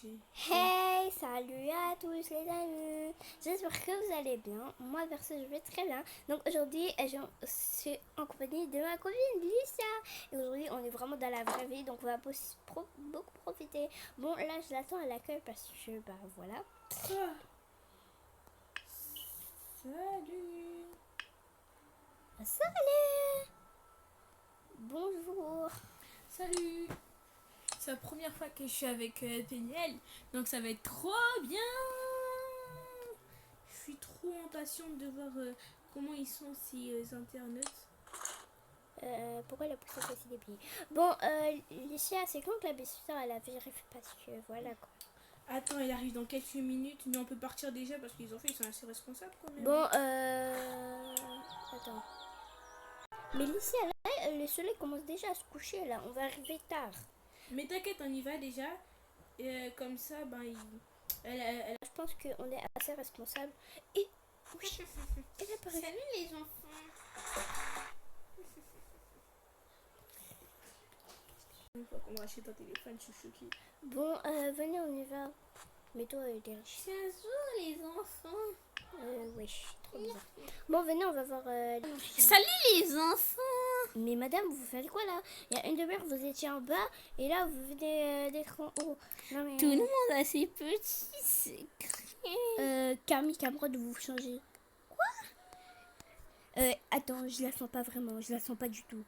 Hey, salut à tous les amis. J'espère que vous allez bien. Moi, perso, je vais très bien. Donc aujourd'hui, je suis en compagnie de ma copine Lisa. Et aujourd'hui, on est vraiment dans la vraie vie, donc on va beaucoup profiter. Bon, là, je l'attends à l'accueil parce que, bah voilà. Salut. Salut. Bonjour. Salut. C'est la première fois que je suis avec Péniel, donc ça va être trop bien. Je suis trop impatiente de voir comment ils sont ces internautes. Pourquoi la poussette aussi des pieds? Bon, Lisa, c'est quand que la babysitter elle a vérifié parce que voilà quoi. Attends, il arrive dans quelques minutes, mais on peut partir déjà parce qu'ils ils sont assez responsables quand même. Bon, attends. Mais Lucie, là, le soleil commence déjà à se coucher, là. On va arriver tard. Mais t'inquiète, on y va déjà. Et, comme ça, ben, Je pense qu'on est assez responsable. Et, oui, elle apparaît. Salut les enfants. Une fois qu'on va acheter un téléphone, je suis choquée. Bon, venez, on y va. Mais toi, t'es riche. Bonjour les enfants. Wesh, trop bizarre. Bon, venez, on va voir. Salut les enfants. Mais madame, vous faites quoi là? Il y a une demi-heure, vous étiez en bas et là, vous venez d'être en haut. Non, mais, Tout le monde a ses petits secrets. Camille Cameron, vous changez. Attends, je la sens pas vraiment. Je la sens pas du tout.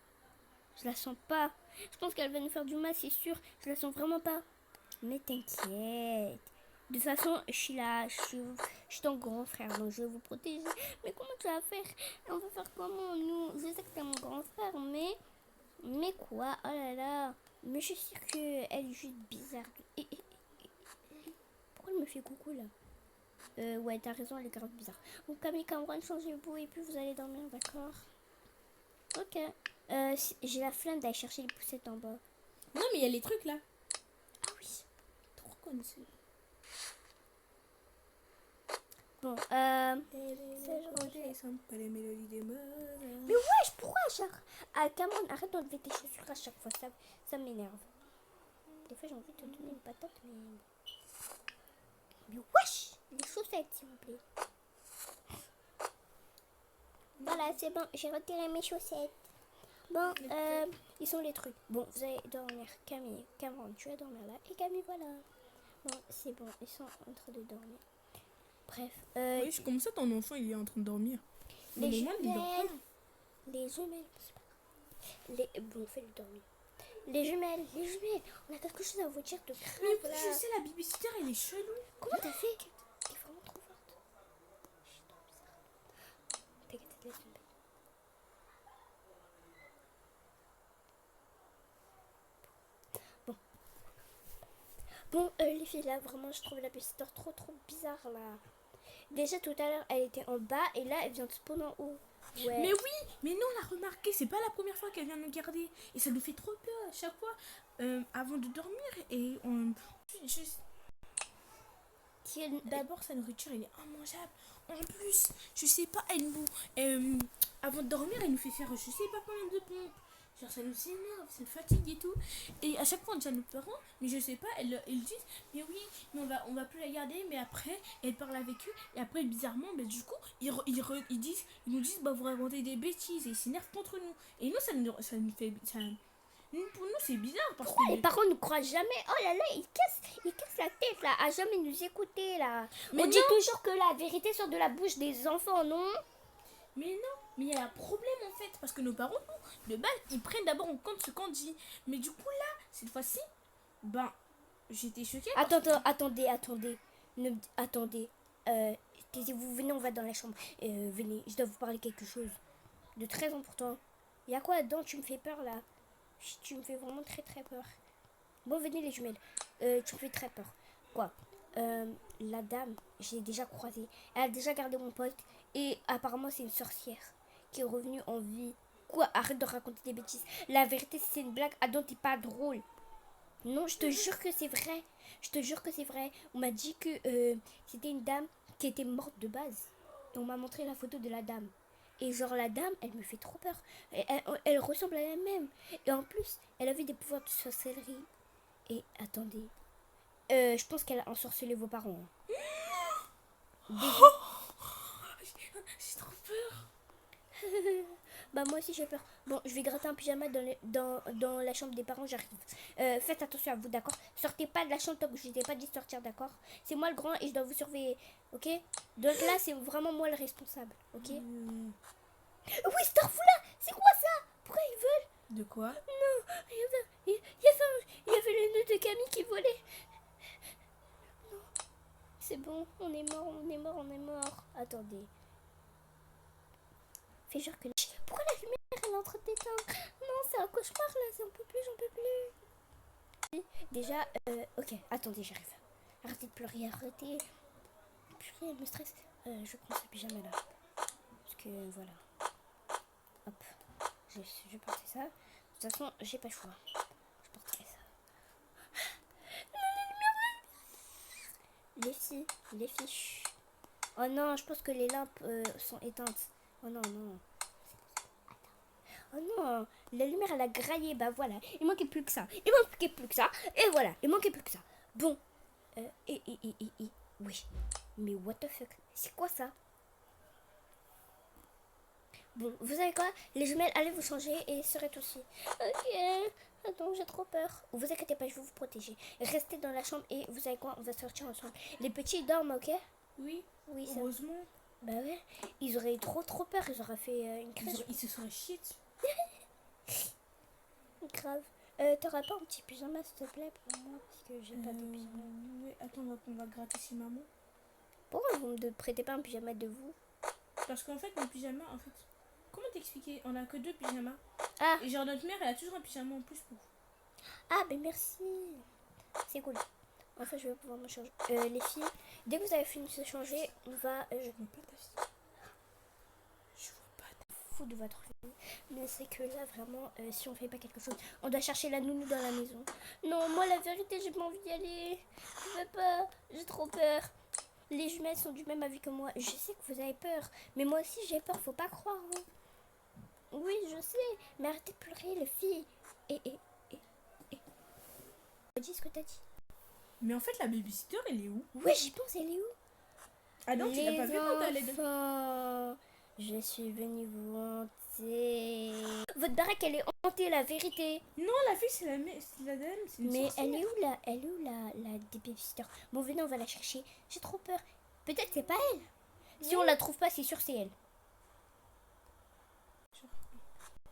Je la sens pas. Je pense qu'elle va nous faire du mal, c'est sûr. Je la sens vraiment pas. Mais t'inquiète. De toute façon, je suis là. Je suis ton grand frère, donc je vais vous protéger. Mais comment tu vas faire? On va faire comment, nous? Je sais que t'es mon grand frère, mais... Mais quoi? Oh là là. Mais je suis sûre qu'elle est juste bizarre. Pourquoi elle me fait coucou, là? Ouais, t'as raison, elle est grave bizarre. Donc, Camille Cameron, changez-vous et puis vous allez dormir, d'accord? Ok. J'ai la flemme d'aller chercher les poussettes en bas. Non, mais il y a les trucs là. Ah oui. Trop connu. Bon, Pas les mélodies des mots. mais wesh, pourquoi à chaque... Ah, Cameron, arrête d'enlever tes chaussures à chaque fois, ça m'énerve. Des fois, j'ai envie de te donner une patate, mais... Mais wesh, les chaussettes, s'il vous plaît. Voilà, c'est bon, j'ai retiré mes chaussettes. Bon, ils sont les trucs. Bon, vous allez dormir. Camille, Cameron, tu vas dormir là. Et Camille, voilà. Bon, c'est bon, ils sont en train de dormir. Bref. Oui, comme ça, ton enfant, il est en train de dormir. Les Normal, il dort jumelles. pas. Les jumelles. Bon, fais-le dormir. Les jumelles. On a quelque chose à vous dire de grave Mais là. je sais, la babysitter, elle est chelou. Comment t'as fait? T'es vraiment trop forte. Je suis trop bizarre. T'inquiète, laisse tomber. Bon, les filles là, vraiment, je trouve la babysitter trop bizarre là. Déjà tout à l'heure, elle était en bas et là, elle vient de spawn en haut. Ouais. Mais oui, mais nous, on l'a remarqué. C'est pas la première fois qu'elle vient nous garder. Et ça nous fait trop peur à chaque fois avant de dormir. Et on. D'abord, sa nourriture, elle est immangeable. En plus, je sais pas, avant de dormir, elle nous fait faire je sais pas combien de pompes. Genre, ça nous énerve, ça nous fatigue et tout. Et à chaque fois, on dit à nos parents, mais je sais pas, ils disent, mais oui, mais on va plus la garder. Mais après, elle parle avec eux. Et après, bizarrement, bah, du coup, ils nous disent, bah, vous racontez des bêtises. Et ils s'énervent contre nous. Et nous, ça nous fait. Pour nous, c'est bizarre parce Pourquoi que. les parents ne croient jamais? Oh là là, ils cassent la tête là, à jamais nous écouter là. Mais On non. dit toujours que la vérité sort de la bouche des enfants, non? Mais non, mais il y a un problème en fait, parce que nos parents, nous, de base, ils prennent d'abord en compte ce qu'on dit. Mais du coup là, cette fois-ci, ben, j'étais choquée. Attendez. Attendez. Taisez-vous, venez, on va dans la chambre. Venez, je dois vous parler quelque chose de très important. Il y a quoi dedans? Tu me fais peur là. Tu me fais vraiment très peur. Bon, venez les jumelles. Tu me fais très peur. Quoi? La dame, je l'ai déjà croisée. Elle a déjà gardé mon pote. Et apparemment, c'est une sorcière qui est revenue en vie. Quoi? Arrête de raconter des bêtises. La vérité, c'est une blague. Adam, t'es pas drôle. Non, je te jure que c'est vrai. Je te jure que c'est vrai. On m'a dit que c'était une dame qui était morte de base. Et on m'a montré la photo de la dame. Et genre la dame, elle me fait trop peur. Elle ressemble à elle-même. Et en plus, elle avait des pouvoirs de sorcellerie. Et attendez, Je pense qu'elle a ensorcelé vos parents. Hein. J'ai trop peur. Bah moi aussi j'ai peur. Bon, je vais gratter un pyjama dans la chambre des parents, j'arrive. Faites attention à vous, d'accord? Sortez pas de la chambre tant que je vous ai pas dit de sortir, d'accord? C'est moi le grand et je dois vous surveiller, ok? Donc là, c'est vraiment moi le responsable, ok? Oui, cette là, c'est quoi ça? Pourquoi ils veulent? De quoi? Non, il y avait le nœud de Camille qui volait. Non, c'est bon, on est mort, on est mort, on est mort. Attendez. Fais genre que... Pourquoi la lumière elle est en train de t'éteindre? Non, c'est un cauchemar là, j'en peux plus, j'en peux plus. Déjà, ok, attendez, j'arrive. Arrêtez de pleurer, arrêtez. Purée, elle me stresse. Je prends ce pyjama là. Parce que voilà. Hop, je portais ça. De toute façon, j'ai pas le choix. Je porterai ça. Les filles. Chut. Oh non, je pense que les lampes sont éteintes. Oh non, non. Oh non, la lumière elle a graillé, bah voilà, il manquait plus que ça, et voilà, il manquait plus que ça. Bon, oui, mais what the fuck, c'est quoi ça? Bon, vous savez quoi, les jumelles, allez vous changer et serez aussi. Ok, attends, j'ai trop peur. Vous inquiétez pas, je vais vous protéger. Restez dans la chambre et vous savez quoi, on va sortir ensemble. Les petits ils dorment, ok? Oui, ça. heureusement. Bah ouais, ils auraient trop peur, ils auraient fait une crèche. Ils se seraient chiés dessus. Grave. T'aurais pas un petit pyjama s'il te plaît pour moi parce que j'ai pas de pyjama. Oui, attends, on va gratter chez maman. Pourquoi vous me prêtez pas un pyjama de vous? Parce qu'en fait, mes pyjamas, en fait, comment t'expliquer? On a que 2 pyjamas. Ah. Et genre notre mère, elle a toujours un pyjama en plus pour. Ah ben merci. C'est cool. Enfin, je vais pouvoir me changer. Les filles, dès que vous avez fini de se changer, on va. Je vois pas ta fille. Je vois pas ta fou de votre fille. Mais c'est que là, vraiment, si on fait pas quelque chose, on doit chercher la nounou dans la maison. Non, moi, la vérité, j'ai pas envie d'y aller. Je veux pas. J'ai trop peur. Les jumelles sont du même avis que moi. Je sais que vous avez peur. Mais moi aussi, j'ai peur. Faut pas croire. Hein. Oui, je sais. Mais arrêtez de pleurer, les filles. Dis ce que t'as dit. Mais en fait, la babysitter, elle est où? Oui, j'y pense, elle est où? Ah non, tu l'as pas vu quand t'allais de... Je suis venue vous hanter. Votre baraque, elle est hantée, la vérité. Non, la fille, c'est la dame. Mais elle est où la babysitter? Bon, venez, on va la chercher. J'ai trop peur. Peut-être c'est pas elle. Si on la trouve pas, c'est sûr c'est elle.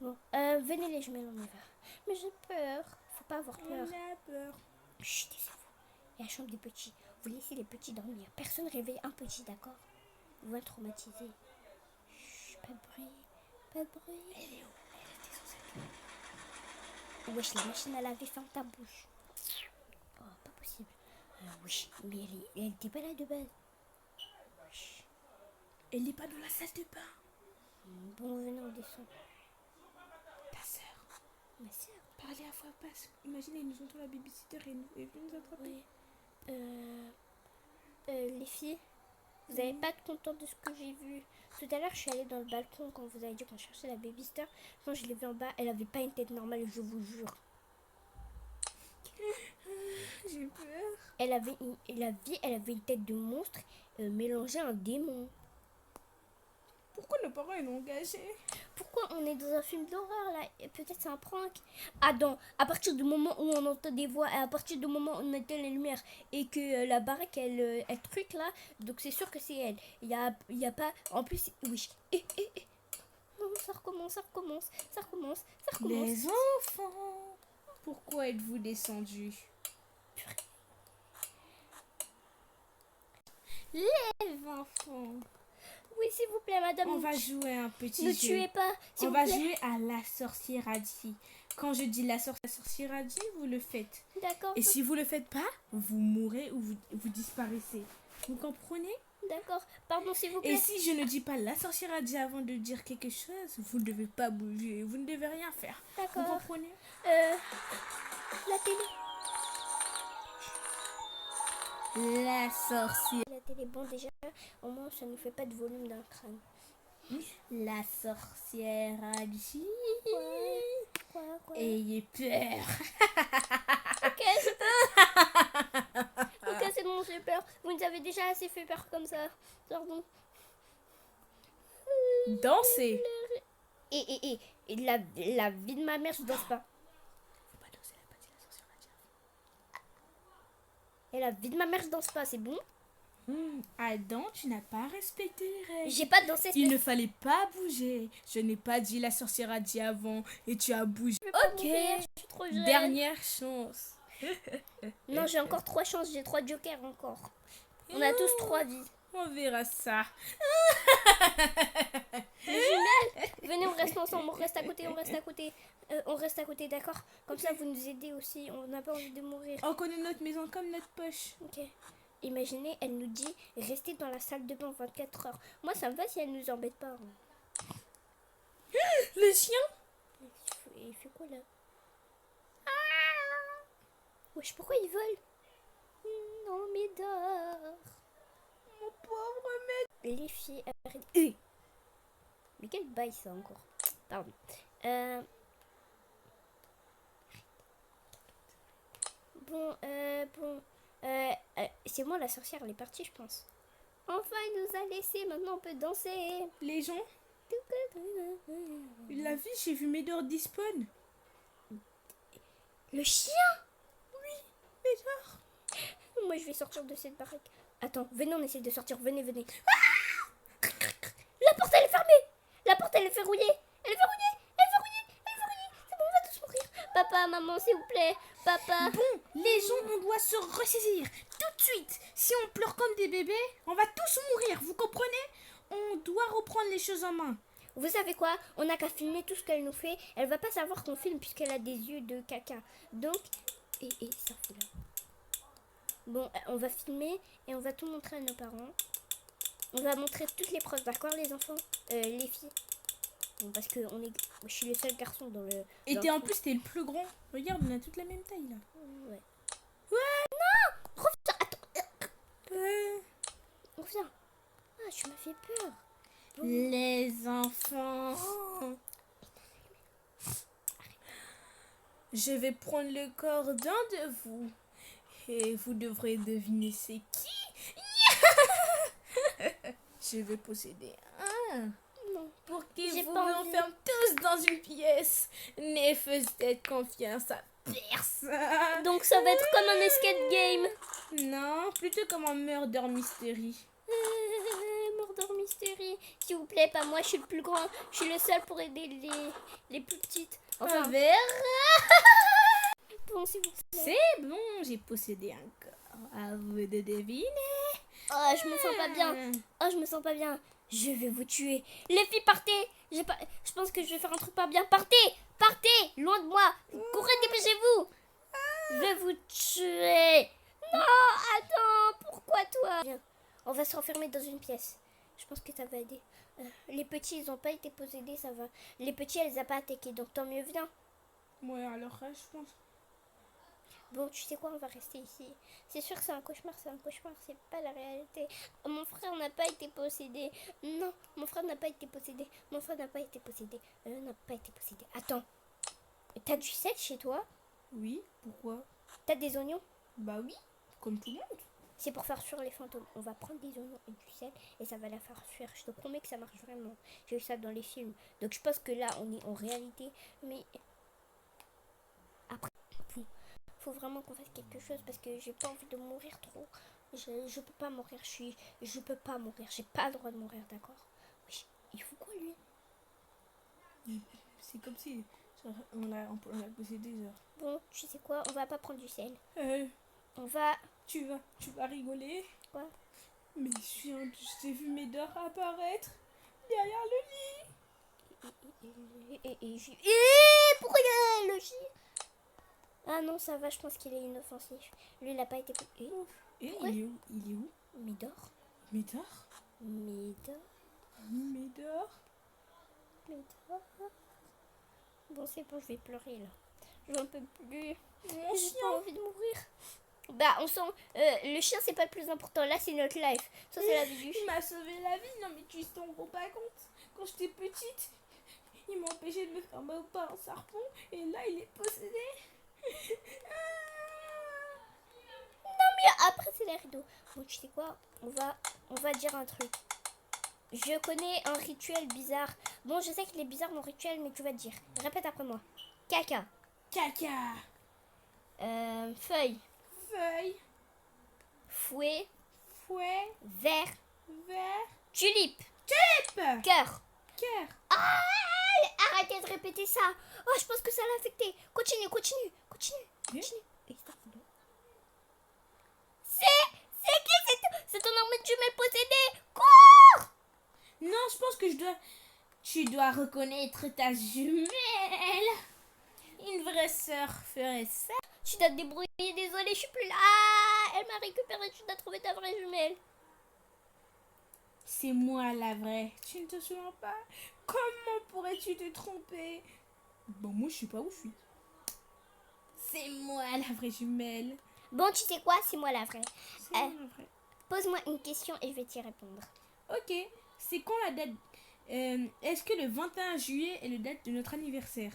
Bon, venez les jumelles, on y va. Mais j'ai peur. Faut pas avoir peur. On a peur. Chut, taisez-vous. Il y a la chambre des petits. Vous laissez les petits dormir. Personne réveille un petit, d'accord? Vous va traumatiser. Chut, pas de bruit. Pas de bruit. Elle est où? Elle était censée être là. Wesh, la machine à laver, ferme ta bouche. Oh, pas possible. Oui, mais elle était pas là de base. Wesh. Elle n'est pas dans la salle de bain. Bon, venez, on descend. Ta soeur. Ma soeur. Parlez à voix basse. Imagine, ils nous entendent la babysitter et elle vient nous attraper. Oui. Les filles, vous avez pas de content de ce que j'ai vu. Tout à l'heure, je suis allée dans le balcon quand vous avez dit qu'on cherchait la babysitter. Quand je l'ai vue en bas, elle avait pas une tête normale, je vous jure. J'ai peur. Elle avait une tête de monstre mélangée à un démon. Pourquoi nos parents ils l'ont engagé? Pourquoi on est dans un film d'horreur là? Peut-être c'est un prank. Adam, à partir du moment où on entend des voix et à partir du moment où on éteint les lumières et que la baraque elle truc là, donc c'est sûr que c'est elle. Il y a pas. En plus, oui. Non, ça recommence. Les enfants, pourquoi êtes-vous descendus? Les enfants. Oui, s'il vous plaît, madame. On va jouer un petit jeu. Ne tuez pas, s'il On vous va plaît. jouer à la sorcière-adie. Quand je dis la sorcière-adie, vous le faites. D'accord. Et si vous le faites pas, vous mourrez ou vous disparaissez. Vous comprenez? D'accord. Pardon, s'il vous plaît. Et si je ne dis pas la sorcière-adie avant de dire quelque chose, vous ne devez pas bouger. Vous ne devez rien faire. D'accord. Vous comprenez? La télé. La sorcière. La télé, bon déjà, au moins ça ne fait pas de volume dans le crâne. La sorcière-adie. Quoi Ayez peur. Ok, m'avez déjà assez fait peur comme ça. Pardon. Dansez. Et la vie de ma mère, je danse pas. Faut pas danser, elle a pas dit la sorcière a dit. Et la vie de ma mère, je danse pas, c'est bon? Adam, tu n'as pas respecté les règles. J'ai pas dansé. Il ne fallait pas bouger. Je n'ai pas dit la sorcière a dit avant et tu as bougé. Ok. Je suis trop jeune. Dernière chance. Non, j'ai encore 3 chances, j'ai 3 jokers encore. On a tous 3 vies. On verra ça. Les jumelles, venez, on reste ensemble, on reste à côté, on reste à côté, d'accord? Comme ça, vous nous aidez aussi, on n'a pas envie de mourir. On connaît notre maison comme notre poche. Ok. Imaginez, elle nous dit, restez dans la salle de bain 24 heures. Moi, ça me va si elle nous embête pas. Hein. Le chien? Il fait quoi là? Wesh, pourquoi il vole? Non, mais dors. Mon pauvre mec. Les filles, arrêtez. Mais quel bail ça encore? Pardon. C'est moi la sorcière, elle est partie, je pense. Enfin, il nous a laissé, maintenant on peut danser. Les gens? La vie, j'ai vu Médor despawn. Le chien? Médor. Moi, je vais sortir de cette baraque. Attends, venez, on essaie de sortir. Venez. La porte, elle est fermée. La porte, elle est verrouillée. Elle est verrouillée. C'est bon, on va tous mourir. Papa, maman, s'il vous plaît. Papa. Bon, les gens, on doit se ressaisir tout de suite. Si on pleure comme des bébés, on va tous mourir, vous comprenez? On doit reprendre les choses en main. Vous savez quoi? On n'a qu'à filmer tout ce qu'elle nous fait. Elle va pas savoir qu'on filme puisqu'elle a des yeux de caca. Donc, et ça fout là. Bon, on va filmer et on va tout montrer à nos parents. On va montrer toutes les preuves, d'accord les enfants? Les filles. Bon, parce que je suis le seul garçon dans le... Et en plus, t'es le plus grand. Regarde, on a toute la même taille là. Ouais. Ouais. Non! Reviens, attends. Reviens. Ah, tu m'as fait peur. Les enfants. Je vais prendre le corps d'un de vous. Et vous devrez deviner c'est qui. Je vais posséder un. Non. Pour qu'ils J'ai vous pas envie. enferment tous dans une pièce. Ne faites confiance à personne. Donc ça va être comme un escape game. Non, plutôt comme un murder mystery. Murder Mystery. S'il vous plaît, pas moi, je suis le plus grand. Je suis le seul pour aider les plus petites. Enfin, On verra. bon, s'il vous plaît. C'est bon, j'ai possédé un corps. À vous de deviner. Oh, je me sens pas bien. Oh, je me sens pas bien. Je vais vous tuer. Les filles, partez. Je pense que je vais faire un truc pas bien. Partez. Loin de moi. Courez, dépêchez-vous. Je vais vous tuer. Non, attends. Pourquoi toi? Viens. On va se renfermer dans une pièce. Je pense que ça va aider. Les petits, ils ont pas été possédés, ça va. Les petits, elles ont pas attaqué, donc tant mieux, viens. Ouais, alors je pense. Bon, tu sais quoi, on va rester ici. C'est sûr que c'est un cauchemar, c'est pas la réalité. Mon frère n'a pas été possédé. Non, mon frère n'a pas été possédé. Attends, t'as du sel chez toi? Oui, pourquoi? T'as des oignons? Bah oui, comme tout le monde. C'est pour faire fuir les fantômes. On va prendre des oignons et du sel et ça va la faire fuir. Je te promets que ça marche vraiment. J'ai vu ça dans les films. Donc je pense que là, on est en réalité. Mais après, faut vraiment qu'on fasse quelque chose parce que j'ai pas envie de mourir trop. Je peux pas mourir. Je peux pas mourir. J'ai pas le droit de mourir, d'accord? Oui. Il faut quoi lui? C'est comme si on l'a possédé. Bon, tu sais quoi? On va pas prendre du sel. On va. Tu vas rigoler. Quoi? Mais j'ai vu Médor apparaître derrière le lit. Pourquoi il y a le chien? Ah non, ça va, je pense qu'il est inoffensif. Lui, il a pas été... Et il est où? Médor. Bon, c'est bon, je vais pleurer, là. J'en peux plus. J'ai pas envie de mourir. Bah, on sent... le chien, c'est pas le plus important. Là, c'est notre life. Ça, c'est la vie du chien. Il m'a sauvé la vie. Non, mais tu t'en rends pas compte. Quand j'étais petite, il m'a empêché de me faire mal par un serpent. Et là, il est possédé. Non, mais après, c'est les rideaux. Bon, tu sais quoi? On va dire un truc. Je connais un rituel bizarre. Bon, je sais qu'il est bizarre mon rituel, mais tu vas te dire. Répète après moi. Caca. Caca. Feuille. Feuille. Fouet. Fouet. Verre. Verre. Tulipe. Tulipe. Cœur. Cœur. Ah, arrêtez de répéter ça. Oh, je pense que ça l'a affecté. Continue. C'est qui? C'est ton arme de jumelle possédée. Cours! Non, je pense que tu dois reconnaître ta jumelle. Une vraie sœur ferait ça. Tu dois te débrouiller, désolée, je suis plus là. Ah, elle m'a récupéré, tu dois trouver ta vraie jumelle. C'est moi la vraie. Tu ne te souviens pas? Comment pourrais-tu te tromper? Bon, moi je sais pas où je suis. C'est moi la vraie jumelle. Bon, tu sais quoi? C'est moi la vraie. C'est moi la vraie. Pose-moi une question et je vais t'y répondre. Ok, c'est quand la date? Est-ce que le 21 juillet est la date de notre anniversaire?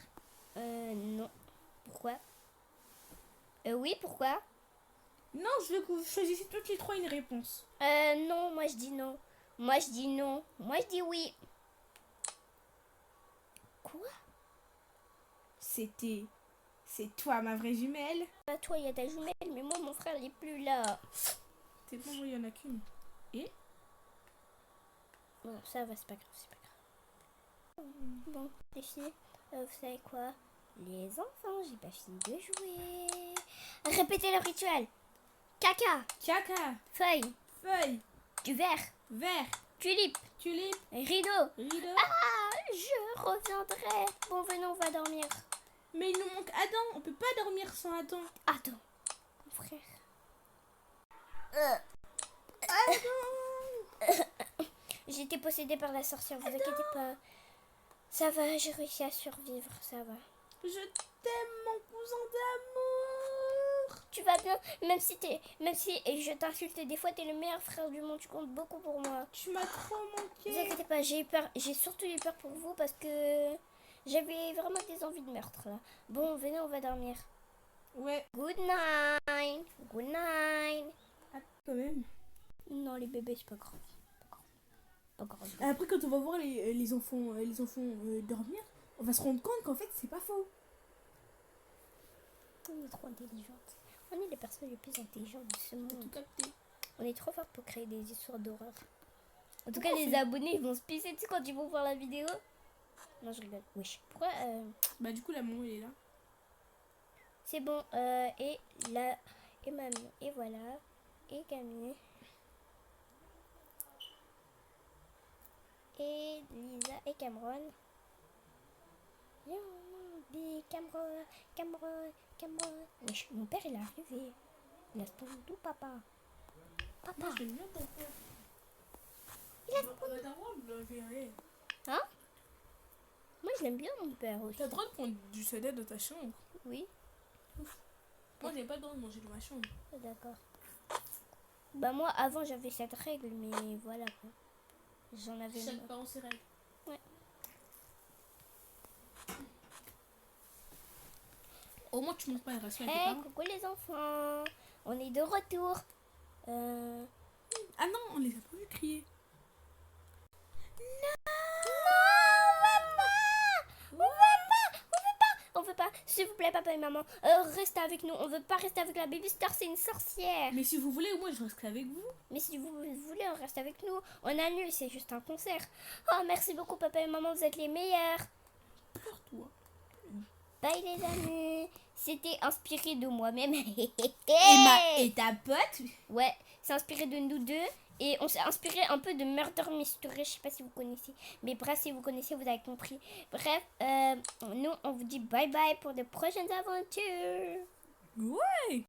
Non. Pourquoi? Oui, pourquoi? Non, je veux que vous choisissiez toutes les trois une réponse. Non, moi je dis non. Moi je dis non. Moi je dis oui. Quoi? C'est toi ma vraie jumelle. Bah, toi, il y a ta jumelle, mais moi, mon frère, il est plus là. C'est bon, il y en a qu'une. Et? Bon, ça va, c'est pas grave. Bon, les filles, vous savez quoi? Les enfants, j'ai pas fini de jouer. Répétez le rituel. Caca. Caca. Feuille. Feuille. Du verre. Verre. Tulipe. Tulipe. Rideau. Rideau. Ah, je reviendrai. Bon, venons, on va dormir. Mais il nous manque Adam. On peut pas dormir sans Adam. Attends, mon frère. Adam. J'ai été possédée par la sorcière, vous inquiétez pas. Ça va, j'ai réussi à survivre, ça va. Je t'aime, mon cousin d'amour. Tu vas bien, même si je t'insulte des fois, t'es le meilleur frère du monde, tu comptes beaucoup pour moi. Tu m'as trop Vous manqué. inquiétez pas, j'ai eu peur, j'ai surtout eu peur pour vous parce que j'avais vraiment des envies de meurtre là. Bon, venez, on va dormir. Ouais. Good night. Good night. Ah, quand même. Non, les bébés, c'est pas grave. Pas grave. Après, quand on va voir les enfants dormir, on va se rendre compte qu'en fait, c'est pas faux. On est trop intelligentes. On est les personnes les plus intelligentes de ce monde. Tout capté. On est trop fort pour créer des histoires d'horreur. En tout Pourquoi cas, on les fait- abonnés ils vont se pisser dessus quand ils vont voir la vidéo. Non, je rigole. Wesh. Pourquoi Bah, du coup, la maman, il est là. c'est bon. Et là. Et mamie. Et voilà. Et Camille. Et Lisa. Et Cameron. Cameron. Wesh, mon père il est arrivé. Il a spawn d'où, papa? Papa. Moi, j'aime bien ton père. Il a On va t'avoir de la verrer. Hein? Moi je l'aime bien mon père aussi. T'as le droit de prendre du soda dans ta chambre. Oui, Moi, j'ai pas le droit de manger dans ma chambre. d'accord. Bah moi avant j'avais cette règle mais voilà quoi. J'en avais Chaque marre. parent ses règles. Ouais. Au moins, tu manques pas la relation avec Hey, tes parents. coucou les enfants. On est de retour. Ah non, on les a pas vus crier. On veut pas. S'il vous plaît papa et maman, restez avec nous. On veut pas rester avec la babysitter, c'est une sorcière. Mais si vous voulez, au moins, je resterai avec vous. Mais si vous voulez, on reste avec nous. On annule, c'est juste un concert. Oh merci beaucoup papa et maman, vous êtes les meilleurs. Pleure-toi. Bye les amis. C'était inspiré de moi-même. Et ta pote? Ouais, c'est inspiré de nous deux. Et on s'est inspiré un peu de Murder Mystery. Je sais pas si vous connaissez. Mais bref, si vous connaissez, vous avez compris. Bref, nous, on vous dit bye bye pour de prochaines aventures. Ouais.